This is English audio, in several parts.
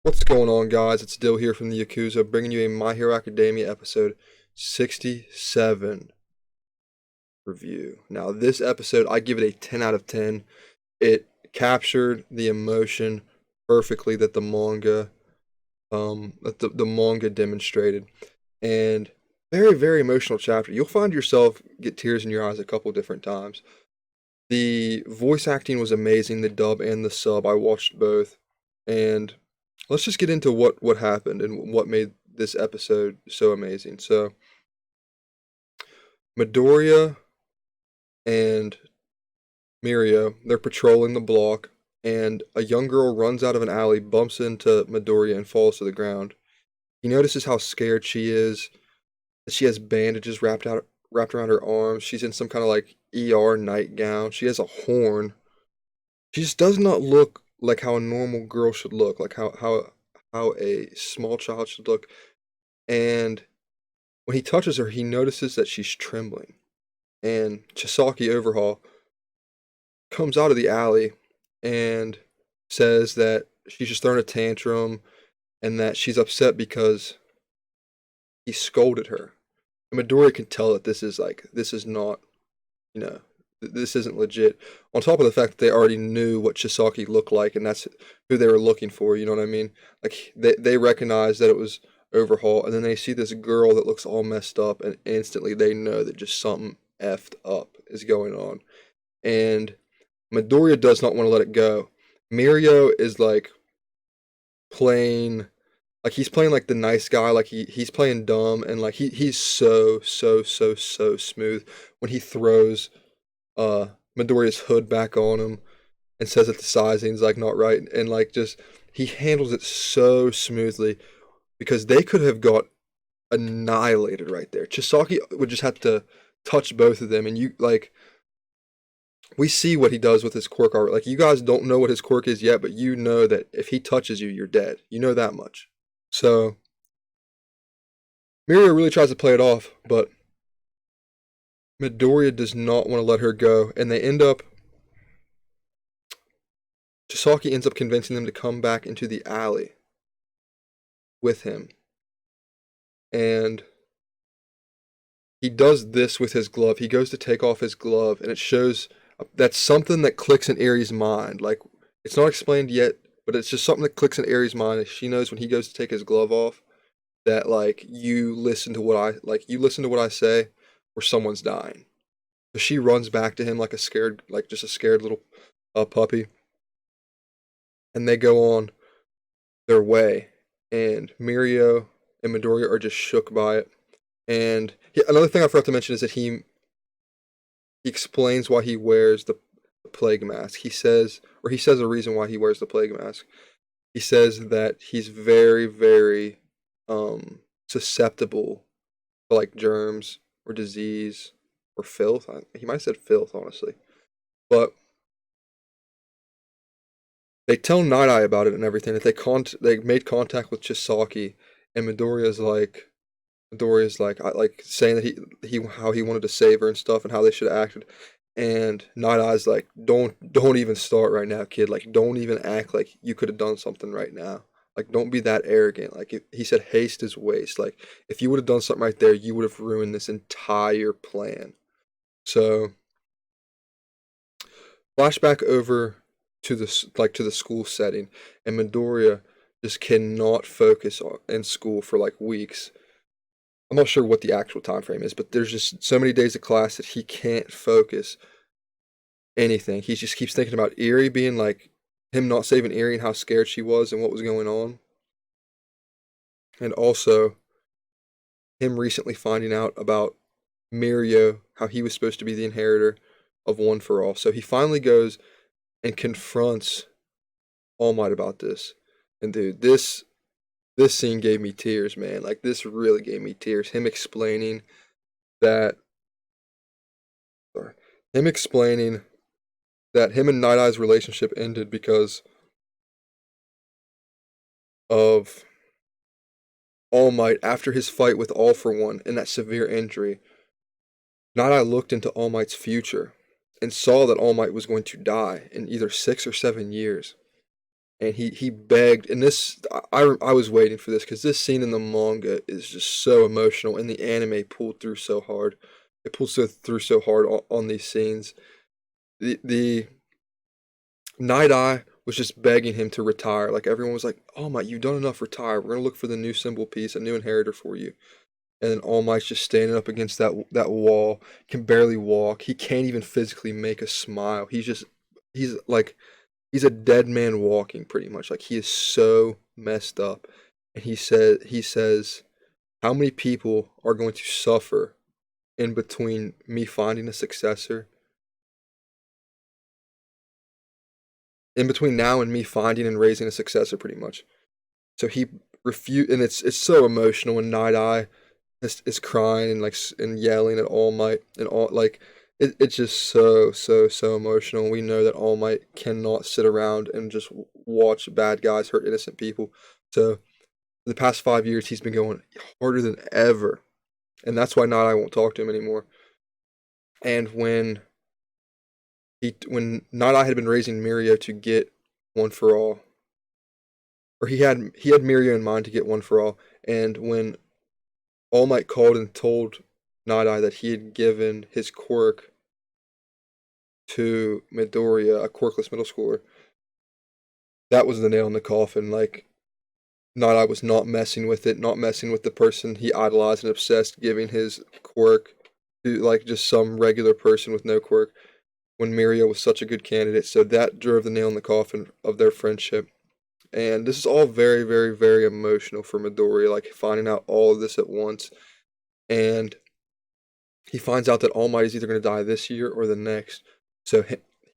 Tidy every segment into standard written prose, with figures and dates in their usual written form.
What's going on, guys? It's Dill here from the Yakuza, bringing you a My Hero Academia episode 67 review. Now, this episode, I give it a 10 out of 10. It captured the emotion perfectly that the manga demonstrated, and very, very emotional chapter. You'll find yourself get tears in your eyes a couple different times. The voice acting was amazing, the dub and the sub. I watched both, and let's just get into what happened and what made this episode so amazing. So Midoriya and Mirio, they're patrolling the block, and a young girl runs out of an alley, bumps into Midoriya, and falls to the ground. He notices how scared she is. That she has bandages wrapped around her arms. She's in some kind of like ER nightgown. She has a horn. She just does not look like how a normal girl should look, like how a small child should look. And when he touches her, he notices that she's trembling. And Chisaki Overhaul comes out of the alley and says that she's just throwing a tantrum and that she's upset because he scolded her. And Midoriya can tell that this is not, you know, this isn't legit. On top of the fact that they already knew what Chisaki looked like, and that's who they were looking for. You know what I mean? Like they recognized that it was Overhaul, and then they see this girl that looks all messed up, and instantly they know that just something effed up is going on. And Midoriya does not want to let it go. Mirio is like playing he's playing like the nice guy, like he's playing dumb, and like he's so smooth when he throws uh Midoriya's hood back on him and says that the sizing's like not right, and like just he handles it so smoothly because they could have got annihilated right there. Chisaki would just have to touch both of them, and you like we see what he does with his quirk art. Like you guys don't know what his quirk is yet, but you know that if he touches you, you're dead. You know that much. So Mirio really tries to play it off, but Midoriya does not want to let her go, and they end up. Chisaki ends up convincing them to come back into the alley with him, and he does this with his glove. He goes to take off his glove, and it shows that's something that clicks in Ari's mind. Like it's not explained yet, but it's just something that clicks in Ari's mind. She knows when he goes to take his glove off that like you listen to what I say, or someone's dying. So she runs back to him like a scared, like just a scared little puppy, and they go on their way. And Mirio and Midoriya are just shook by it. And another thing I forgot to mention is that he explains why he wears the plague mask. He says a reason why he wears the plague mask. He says that he's very, very susceptible to like germs or disease or filth. He might have said filth, honestly. But they tell Night Eye about it and everything. That they made contact with Chisaki, and Midoriya's like saying that he how he wanted to save her and stuff, and how they should have acted. And Night Eye's like, don't even start right now, kid. Like, don't even act like you could have done something right now. Like, don't be that arrogant. Like, he said, haste is waste. Like, if you would have done something right there, you would have ruined this entire plan. So, flashback over to the school setting, and Midoriya just cannot focus in school for like weeks. I'm not sure what the actual time frame is, but there's just so many days of class that he can't focus anything. He just keeps thinking about Erie being like him not saving Erie and how scared she was and what was going on. And also him recently finding out about Mirio, how he was supposed to be the inheritor of One for All. So he finally goes and confronts All Might about this. And dude, this scene gave me tears, man. Like this really gave me tears. That sorry, him explaining that him and Night Eye's relationship ended because of All Might after his fight with All for One and that severe injury. Night Eye looked into All Might's future and saw that All Might was going to die in either 6 or 7 years. and he begged. And this, I was waiting for this because this scene in the manga is just so emotional, and the anime pulled through so hard. It pulls through so hard on these scenes. The Night Eye was just begging him to retire. Like everyone was like, "Oh my, you've done enough. Retire. We're gonna look for the new symbol piece, a new inheritor for you." And then All Might's just standing up against that wall, can barely walk. He can't even physically make a smile. He's like he's a dead man walking pretty much. Like he is so messed up. And he says, "How many people are going to suffer in between me finding a successor? In between now and me finding and raising a successor pretty much." So he refused, and it's so emotional, and Night Eye is crying and like and yelling at All Might, and all like it's just so emotional. We know that All Might cannot sit around and just watch bad guys hurt innocent people. So the past 5 years he's been going harder than ever, and that's why Night Eye won't talk to him anymore. And when Night Eye had been raising Mirio to get One for All, or he had Mirio in mind to get One for All, and when All Might called and told Night Eye that he had given his quirk to Midoriya, a quirkless middle schooler, that was the nail in the coffin. Like, Night Eye was not messing with it, not messing with the person he idolized and obsessed, giving his quirk to, like, just some regular person with no quirk when Mirio was such a good candidate. So that drove the nail in the coffin of their friendship. And this is all very, very, very emotional for Midoriya, like, finding out all of this at once. And he finds out that All Might is either going to die this year or the next. So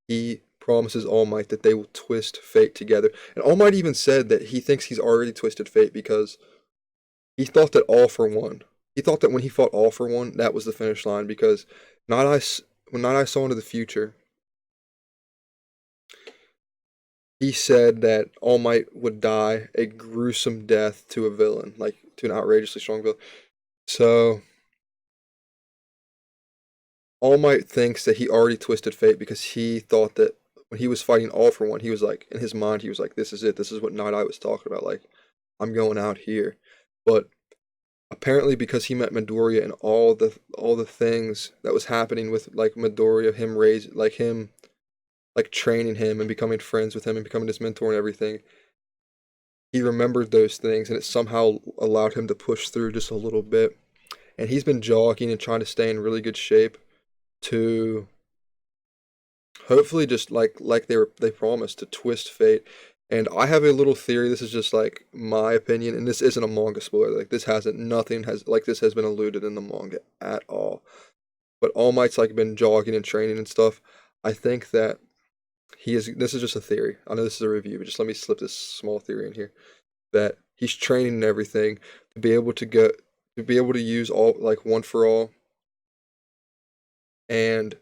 he promises All Might that they will twist fate together. And All Might even said that he thinks he's already twisted fate because he thought that All for One. He thought that when he fought All for One, that was the finish line because Night Eye, when Night Eye saw into the future, he said that All Might would die a gruesome death to a villain, like to an outrageously strong villain. So All Might thinks that he already twisted fate because he thought that when he was fighting All for One, he was like, in his mind, he was like, this is it. This is what Night Eye was talking about. Like, I'm going out here. But apparently, because he met Midoriya and all the things that was happening with like Midoriya, him like training him and becoming friends with him and becoming his mentor and everything, he remembered those things and it somehow allowed him to push through just a little bit. And he's been jogging and trying to stay in really good shape to hopefully just like they promised to twist fate. And I have a little theory. This is just like my opinion, and this isn't a manga spoiler. Like this has been alluded in the manga at all. But All Might's like been jogging and training and stuff. I think that he is. This is just a theory. I know this is a review, but just let me slip this small theory in here. That he's training and everything to be able to use all like One for All and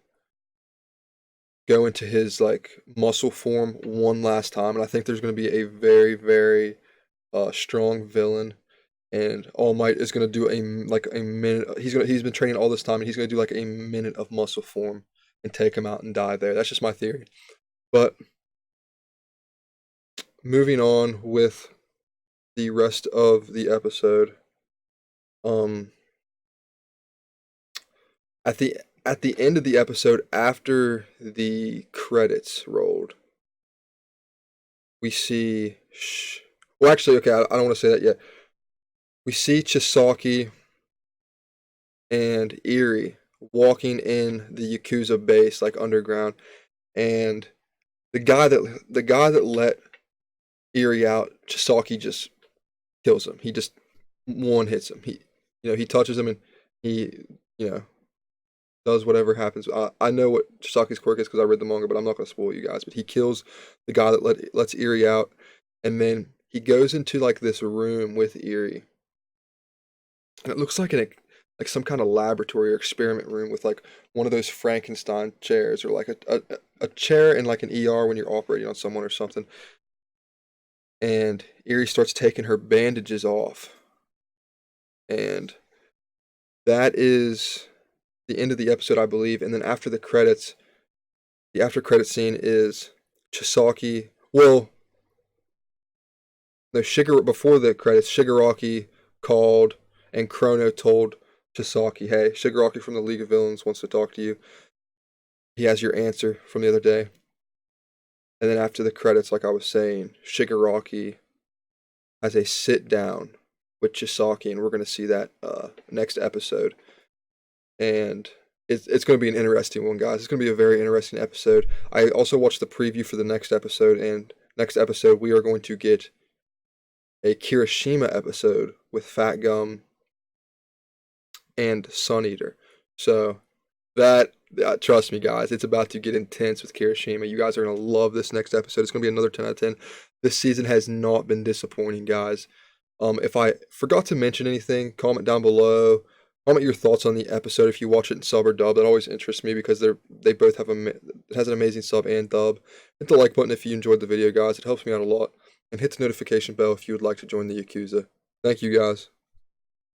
go into his like muscle form one last time. And I think there's going to be a very, very strong villain, and All Might is going to do a minute. He's been training all this time, and he's going to do like a minute of muscle form and take him out and die there. That's just my theory. But moving on with the rest of the episode, um, at the end of the episode, after the credits rolled, we see. Well, actually, okay, I don't want to say that yet. We see Chisaki and Eri walking in the Yakuza base, like underground, and the guy that let Eri out, Chisaki just kills him. He just one hits him. He touches him and he you know does whatever happens. I know what Chisaki's quirk is because I read the manga, but I'm not going to spoil you guys. But he kills the guy that lets Eri out, and then he goes into like this room with Eri, and it looks like some kind of laboratory or experiment room with like one of those Frankenstein chairs or like a chair in like an ER when you're operating on someone or something. And Eri starts taking her bandages off, and that is the end of the episode, I believe. And then after the credits, the after credit scene is Chisaki. Well, no, before the credits, Shigaraki called and Chrono told Chisaki, "Hey, Shigaraki from the League of Villains wants to talk to you. He has your answer from the other day." And then after the credits, like I was saying, Shigaraki has a sit down with Chisaki, and we're going to see that next episode. And it's going to be an interesting one, guys. It's going to be a very interesting episode. I also watched the preview for the next episode, and next episode we are going to get a Kirishima episode with Fat Gum and Sun Eater. So that trust me, guys, it's about to get intense with Kirishima. You guys are gonna love this next episode. It's gonna be another 10 out of 10. This season has not been disappointing, guys. If I forgot to mention anything, comment down below. Comment your thoughts on the episode if you watch it in sub or dub. That always interests me because they both have it has an amazing sub and dub. Hit the like button if you enjoyed the video, guys. It helps me out a lot. And hit the notification bell if you would like to join the Yakuza. Thank you, guys.